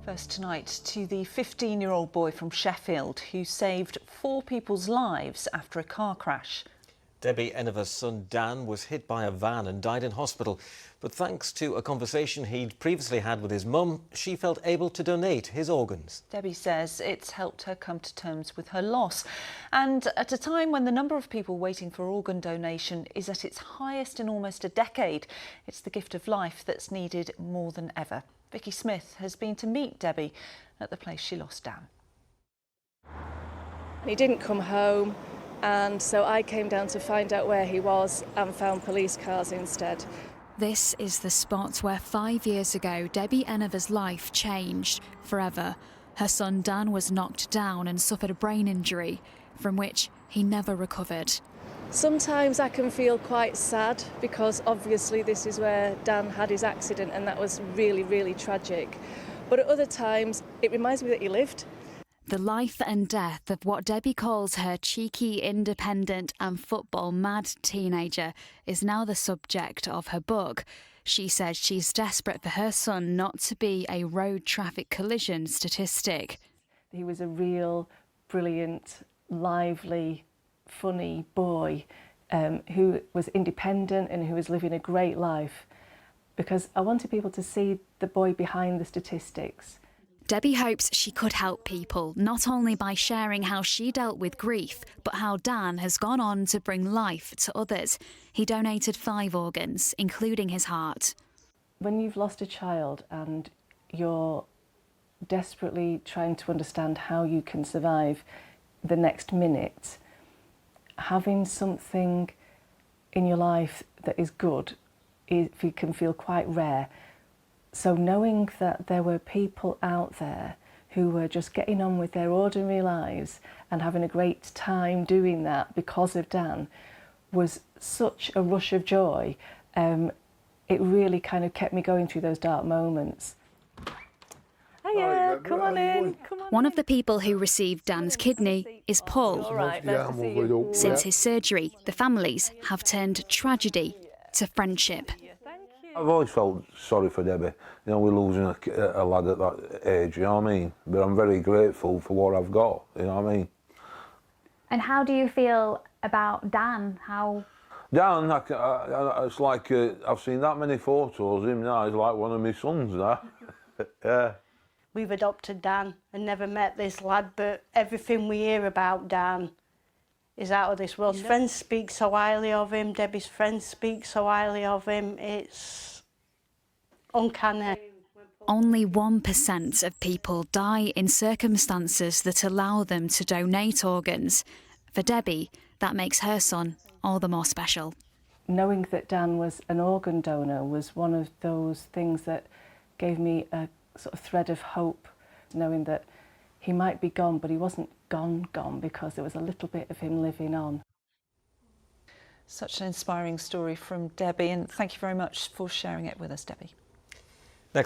First tonight to the 15-year-old boy from Sheffield who saved 4 people's lives after a car crash. Debbie Enever's son Dan was hit by a van and died in hospital. But thanks to a conversation he'd previously had with his mum, she felt able to donate his organs. Debbie says it's helped her come to terms with her loss. And at a time when the number of people waiting for organ donation is at its highest in almost a decade, it's the gift of life that's needed more than ever. Vicky Smith has been to meet Debbie at the place she lost Dan. He didn't come home, and so I came down to find out where he was and found police cars instead. This is the spot where 5 years ago Debbie Enever's life changed forever. Her son Dan was knocked down and suffered a brain injury from which he never recovered. Sometimes I can feel quite sad because obviously this is where Dan had his accident and that was really, really tragic. But at other times it reminds me that he lived. The life and death of what Debbie calls her cheeky, independent and football-mad teenager is now the subject of her book. She says she's desperate for her son not to be a road traffic collision statistic. He was a real, brilliant, lively, funny boy who was independent and who was living a great life, because I wanted people to see the boy behind the statistics. Debbie hopes she could help people, not only by sharing how she dealt with grief, but how Dan has gone on to bring life to others. He donated 5 organs, including his heart. When you've lost a child and you're desperately trying to understand how you can survive the next minute, having something in your life that is good, it can feel quite rare. So knowing that there were people out there who were just getting on with their ordinary lives and having a great time doing that because of Dan was such a rush of joy. It really kind of kept me going through those dark moments. Hiya, come on in, come on One of the people who received Dan's kidney is Paul. All right, nice to see you. Since his surgery, the families have turned tragedy to friendship. I've always felt sorry for Debbie. You know, we're losing a lad at that age, you know what I mean? But I'm very grateful for what I've got, you know what I mean? And how do you feel about Dan? Dan, it's like, I've seen that many photos of him now, he's like one of my sons now. Yeah. We've adopted Dan and never met this lad, but everything we hear about Dan is out of this world. His friends speak so highly of him, Debbie's friends speak so highly of him, it's uncanny. Only 1% of people die in circumstances that allow them to donate organs. For Debbie, that makes her son all the more special. Knowing that Dan was an organ donor was one of those things that gave me a sort of thread of hope, knowing that he might be gone, but he wasn't gone, because there was a little bit of him living on. Such an inspiring story from Debbie, and thank you very much for sharing it with us, Debbie.